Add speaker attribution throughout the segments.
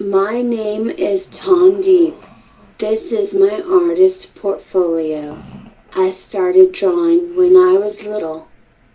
Speaker 1: My name is Tom Deep. This is my artist portfolio. I started drawing when I was little.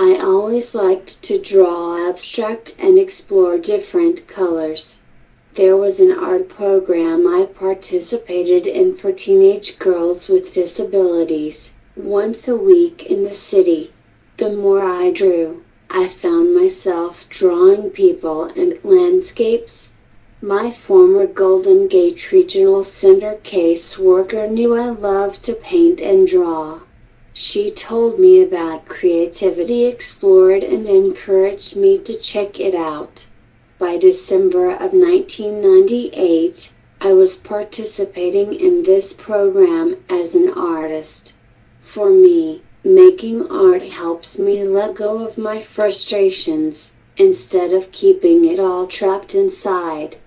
Speaker 1: I always liked to draw abstract and explore different colors. There was an art program I participated in for teenage girls with disabilities, once a week in the city. The more I drew, I found myself drawing people and landscapes. My former Golden Gate Regional Center caseworker knew I loved to paint and draw. She told me about Creativity Explored and encouraged me to check it out. By December of 1998, I was participating in this program as an artist. For me, making art helps me let go of my frustrations, instead of keeping it all trapped inside.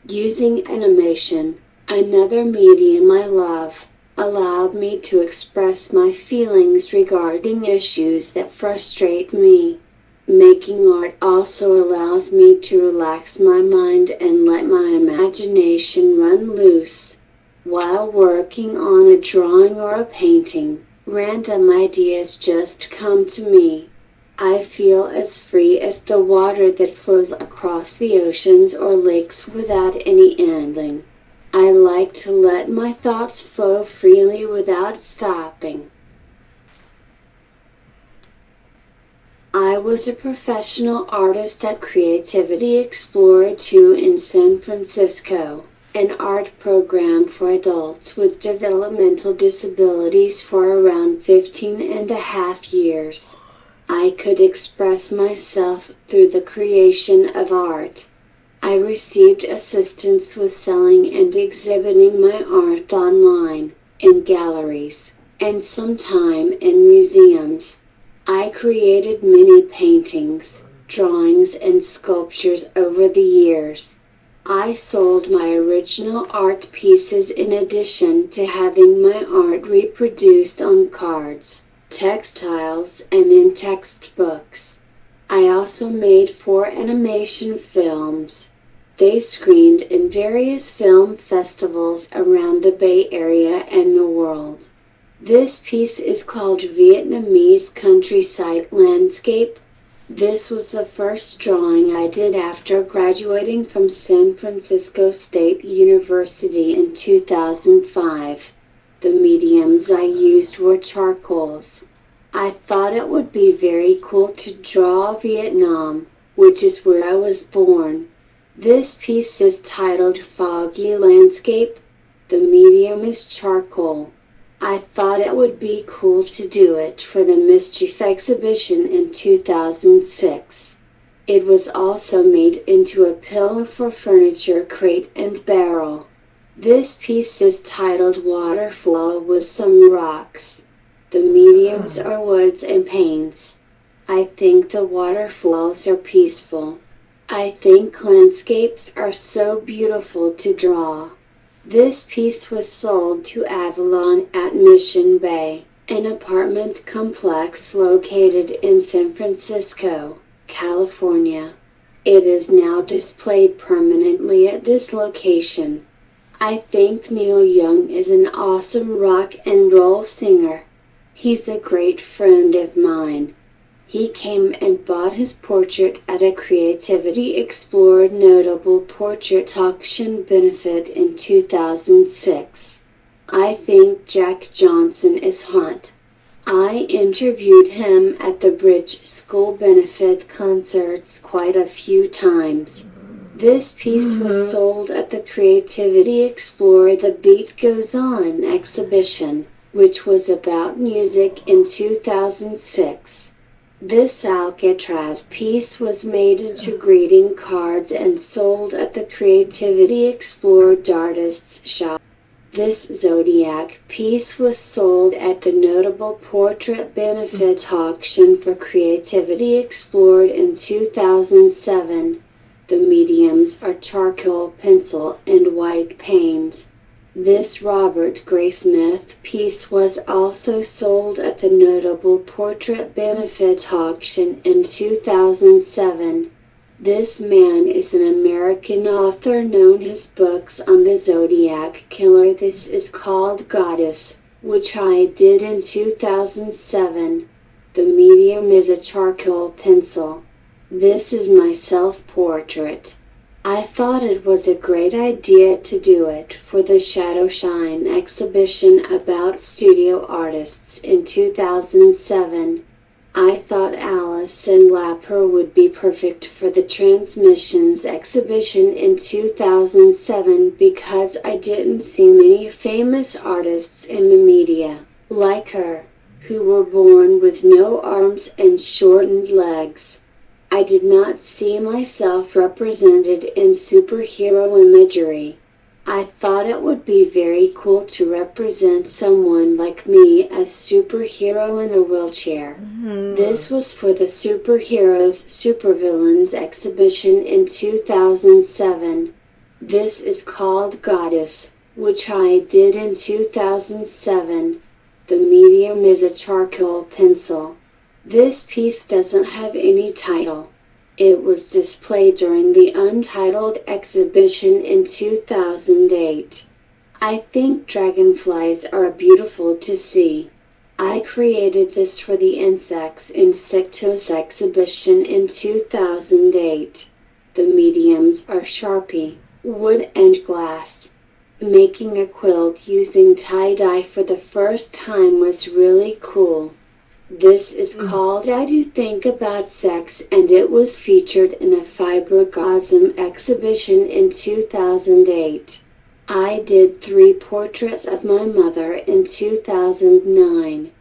Speaker 1: Using animation, another medium I love, allowed me to express my feelings regarding issues that frustrate me. Making art also allows me to relax my mind and let my imagination run loose. While working on a drawing or a painting, random ideas just come to me. I feel as free as the water that flows across the oceans or lakes without any ending. I like to let my thoughts flow freely without stopping. I was a professional artist at Creativity Explorer 2 in San Francisco, an art program for adults with developmental disabilities for around 15 and a half years. I could express myself through the creation of art. I received assistance with selling and exhibiting my art online, in galleries, and sometime in museums. I created many paintings, drawings, and sculptures over the years. I sold my original art pieces in addition to having my art reproduced on cards, textiles, and in textbooks. I also made 4 animation films. They screened in various film festivals around the Bay Area and the world. This piece is called Vietnamese Countryside Landscape. This was the first drawing I did after graduating from San Francisco State University in 2005. The mediums I used were charcoals. I thought it would be very cool to draw Vietnam, which is where I was born. This piece is titled Foggy Landscape. The medium is charcoal. I thought it would be cool to do it for the Mischief exhibition in 2006. It was also made into a pillow for furniture crate and barrel. This piece is titled Waterfall with Some Rocks. The mediums are woods and paints. I think the waterfalls are peaceful. I think landscapes are so beautiful to draw. This piece was sold to Avalon at Mission Bay, an apartment complex located in San Francisco, California. It is now displayed permanently at this location. I think Neil Young is an awesome rock and roll singer. He's a great friend of mine. He came and bought his portrait at a Creativity Explored Notable Portrait Auction benefit in 2006. I think Jack Johnson is hot. I interviewed him at the Bridge School benefit concerts quite a few times. This piece was sold at the Creativity Explorer The Beat Goes On exhibition, which was about music in 2006. This Alcatraz piece was made into greeting cards and sold at the Creativity Explored Artists Shop. This Zodiac piece was sold at the Notable Portrait Benefit Auction for Creativity Explored in 2007. The mediums are charcoal, pencil, and white paint. This Robert Graysmith piece was also sold at the Notable Portrait Benefit Auction in 2007. This man is an American author known his books on the Zodiac Killer. This is called Goddess, which I did in 2007. The medium is a charcoal pencil. This is my self-portrait. I thought it was a great idea to do it for the Shadow Shine exhibition about studio artists in 2007. I thought Alison Lapper would be perfect for the Transmissions exhibition in 2007 because I didn't see many famous artists in the media, like her, who were born with no arms and shortened legs. I did not see myself represented in superhero imagery. I thought it would be very cool to represent someone like me as superhero in a wheelchair. This was for the Superheroes Supervillains exhibition in 2007. This is called Goddess, which I did in 2007. The medium is a charcoal pencil. This piece doesn't have any title. It was displayed during the Untitled exhibition in 2008. I think dragonflies are beautiful to see. I created this for the Insectos exhibition in 2008. The mediums are Sharpie, wood and glass. Making a quilt using tie-dye for the first time was really cool. This is called I Do Think About Sex, and it was featured in a Fibrogosm exhibition in 2008. I did 3 portraits of my mother in 2009.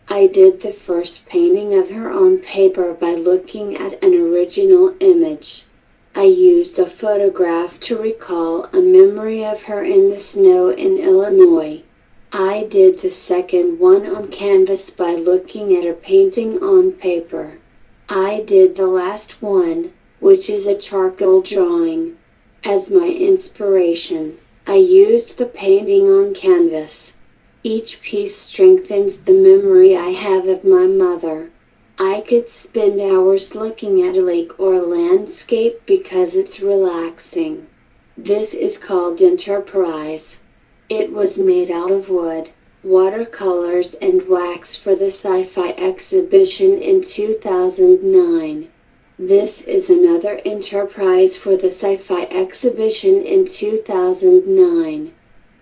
Speaker 1: I did the first painting of her on paper by looking at an original image. I used a photograph to recall a memory of her in the snow in Illinois. I did the second one on canvas by looking at a painting on paper. I did the last one, which is a charcoal drawing. As my inspiration, I used the painting on canvas. Each piece strengthens the memory I have of my mother. I could spend hours looking at a lake or a landscape because it's relaxing. This is called Enterprise. It was made out of wood, watercolors, and wax for the Sci-Fi exhibition in 2009. This is another Enterprise for the Sci-Fi exhibition in 2009.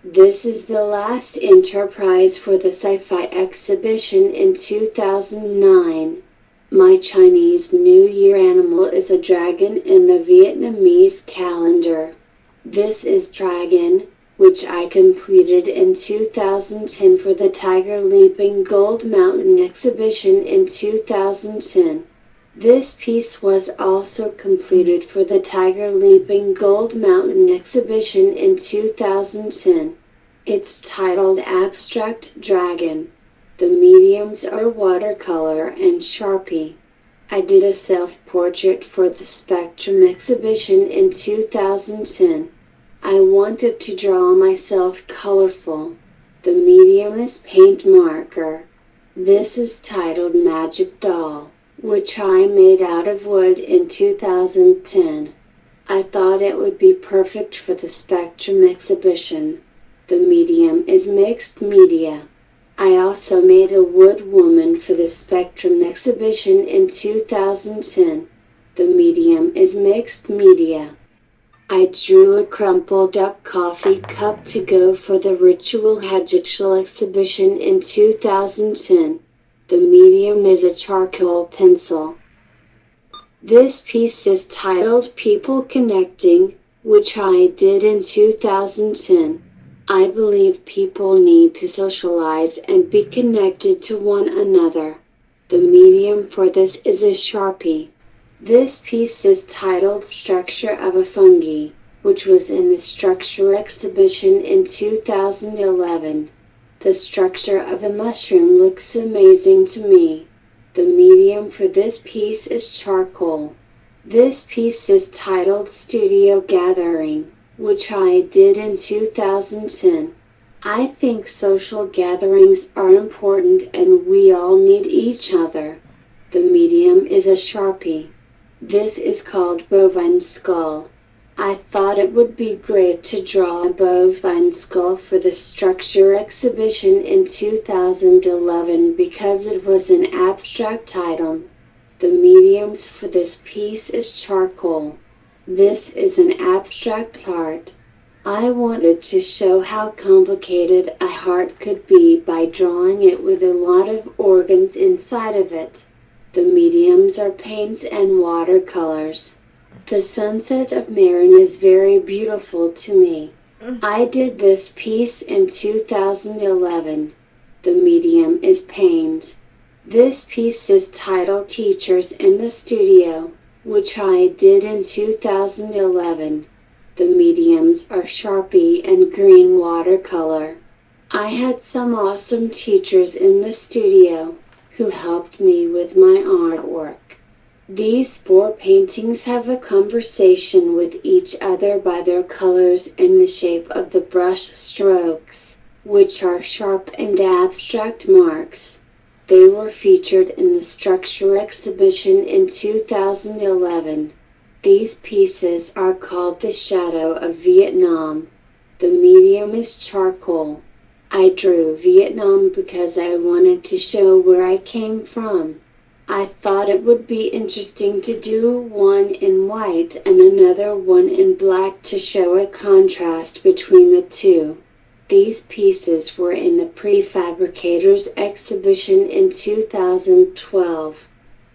Speaker 1: This is the last Enterprise for the Sci-Fi exhibition in 2009. My Chinese New Year animal is a dragon in the Vietnamese calendar. This is Dragon, which I completed in 2010 for the Tiger Leaping Gold Mountain exhibition in 2010. This piece was also completed for the Tiger Leaping Gold Mountain exhibition in 2010. It's titled Abstract Dragon. The mediums are watercolor and Sharpie. I did a self-portrait for the Spectrum exhibition in 2010. I wanted to draw myself colorful. The medium is paint marker. This is titled Magic Doll, which I made out of wood in 2010. I thought it would be perfect for the Spectrum exhibition. The medium is mixed media. I also made a wood woman for the Spectrum exhibition in 2010. The medium is mixed media. I drew a crumpled up coffee cup to go for the Ritual Hajjikshal exhibition in 2010. The medium is a charcoal pencil. This piece is titled People Connecting, which I did in 2010. I believe people need to socialize and be connected to one another. The medium for this is a Sharpie. This piece is titled Structure of a Fungi, which was in the Structure exhibition in 2011. The structure of a mushroom looks amazing to me. The medium for this piece is charcoal. This piece is titled Studio Gathering, which I did in 2010. I think social gatherings are important and we all need each other. The medium is a Sharpie. This is called bovine skull. I thought it would be great to draw a bovine skull for the structure exhibition in 2011 because it was an abstract item. The mediums for this piece is charcoal. This is an abstract art. I wanted to show how complicated a heart could be by drawing it with a lot of organs inside of it. The mediums are paints and watercolors. The sunset of Marin is very beautiful to me. I did this piece in 2011. The medium is paint. This piece is titled Teachers in the Studio, which I did in 2011. The mediums are Sharpie and green watercolor. I had some awesome teachers in the studio who helped me with my artwork. These 4 paintings have a conversation with each other by their colors and the shape of the brush strokes, which are sharp and abstract marks. They were featured in the structure exhibition in 2011. These pieces are called The Shadow of Vietnam. The medium is charcoal. I drew Vietnam because I wanted to show where I came from. I thought it would be interesting to do one in white and another one in black to show a contrast between the two. These pieces were in the Prefabricators exhibition in 2012.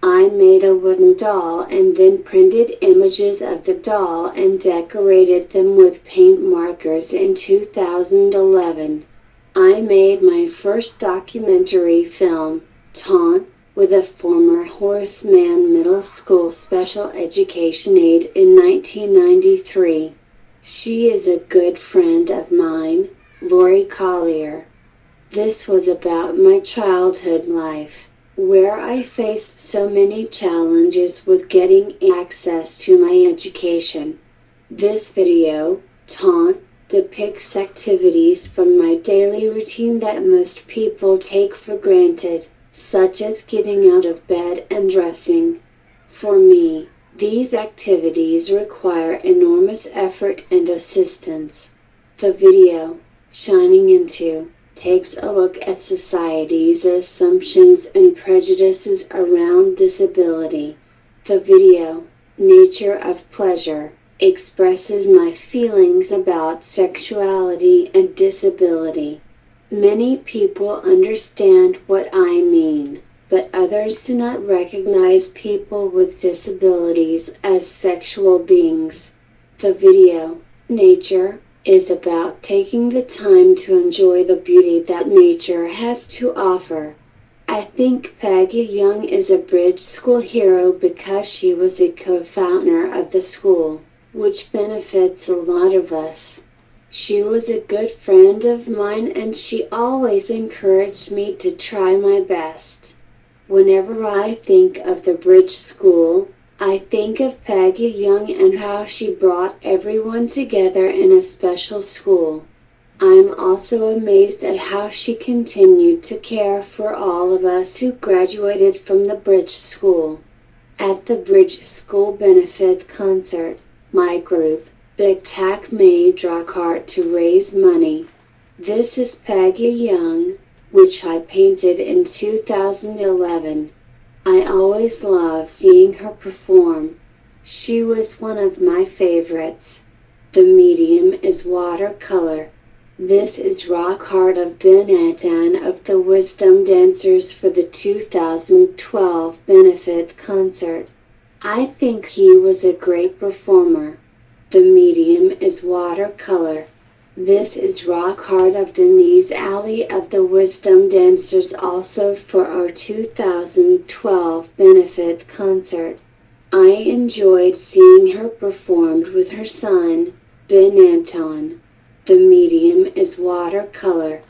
Speaker 1: I made a wooden doll and then printed images of the doll and decorated them with paint markers in 2011. I made my first documentary film, Taunt, with a former Horace Mann Middle School special education aide in 1993. She is a good friend of mine, Lori Collier. This was about my childhood life, where I faced so many challenges with getting access to my education. This video, Taunt, depicts activities from my daily routine that most people take for granted, such as getting out of bed and dressing. For me, these activities require enormous effort and assistance. The video, Shining Into, takes a look at society's assumptions and prejudices around disability. The video, Nature of Pleasure, expresses my feelings about sexuality and disability. Many people understand what I mean, but others do not recognize people with disabilities as sexual beings. The video, Nature, is about taking the time to enjoy the beauty that nature has to offer. I think Peggy Young is a Bridge School hero because she was a co-founder of the school, which benefits a lot of us. She was a good friend of mine and she always encouraged me to try my best. Whenever I think of the Bridge School, I think of Peggy Young and how she brought everyone together in a special school. I'm also amazed at how she continued to care for all of us who graduated from the Bridge School. At the Bridge School benefit concert, my group, Big Tac, made Drac art to raise money. This is Peggy Young, which I painted in 2011. I always love seeing her perform. She was one of my favorites. The medium is watercolor. This is rock art of Ben Etan of the Wisdom Dancers for the 2012 benefit concert. I think he was a great performer. The medium is watercolor. This is rock art of Denise Alley of the Wisdom Dancers, also for our 2012 benefit concert. I enjoyed seeing her performed with her son, Ben Anton. The medium is watercolor.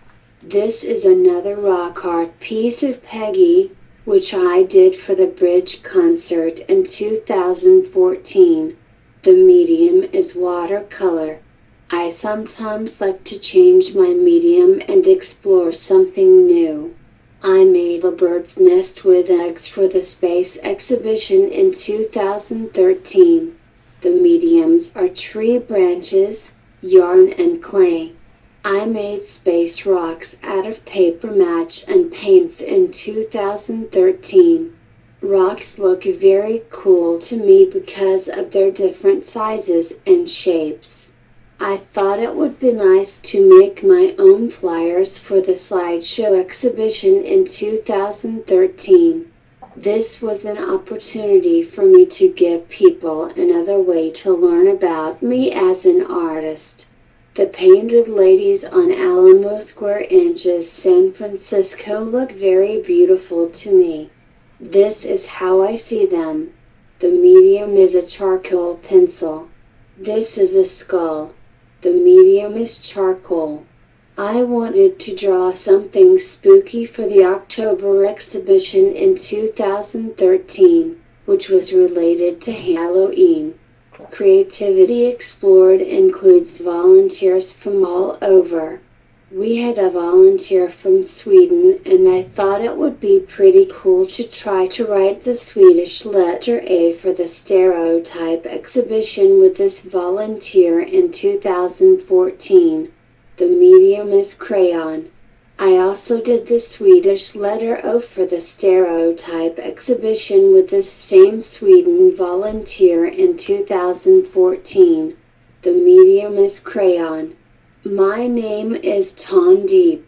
Speaker 1: This is another rock art piece of Peggy, which I did for the Bridge concert in 2014. The medium is watercolor. I sometimes like to change my medium and explore something new. I made a bird's nest with eggs for the space exhibition in 2013. The mediums are tree branches, yarn and clay. I made space rocks out of paper match and paints in 2013. Rocks look very cool to me because of their different sizes and shapes. I thought it would be nice to make my own flyers for the slideshow exhibition in 2013. This was an opportunity for me to give people another way to learn about me as an artist. The painted ladies on Alamo Square Inches, San Francisco look very beautiful to me. This is how I see them. The medium is a charcoal pencil. This is a skull. The medium is charcoal. I wanted to draw something spooky for the October exhibition in 2013, which was related to Halloween. Creativity Explored includes volunteers from all over. We had a volunteer from Sweden, and I thought it would be pretty cool to try to write the Swedish letter A for the stereotype exhibition with this volunteer in 2014. The medium is crayon. I also did the Swedish letter O for the stereotype exhibition with this same Sweden volunteer in 2014. The medium is crayon. My name is Ton Diep.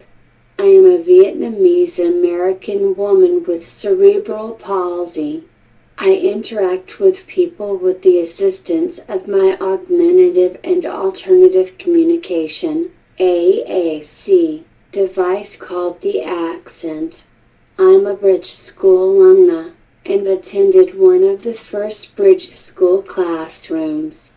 Speaker 1: I am a Vietnamese American woman with cerebral palsy. I interact with people with the assistance of my augmentative and alternative communication, AAC, device called the Accent. I'm a Bridge School alumna and attended one of the first Bridge School classrooms.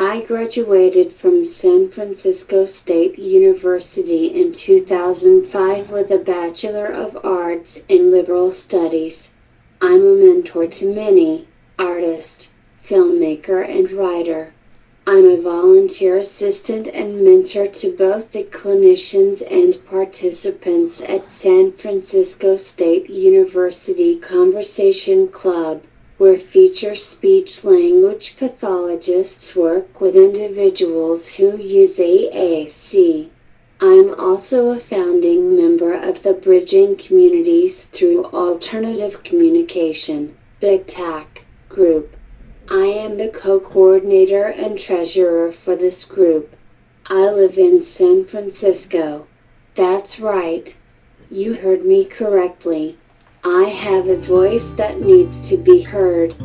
Speaker 1: I graduated from San Francisco State University in 2005 with a Bachelor of Arts in Liberal Studies. I'm a mentor to many, artist, filmmaker, and writer. I'm a volunteer assistant and mentor to both the clinicians and participants at San Francisco State University Conversation Club, where feature speech-language pathologists work with individuals who use AAC. I'm also a founding member of the Bridging Communities Through Alternative Communication, Big TAC, group. I am the co-coordinator and treasurer for this group. I live in San Francisco. That's right. You heard me correctly. I have a voice that needs to be heard.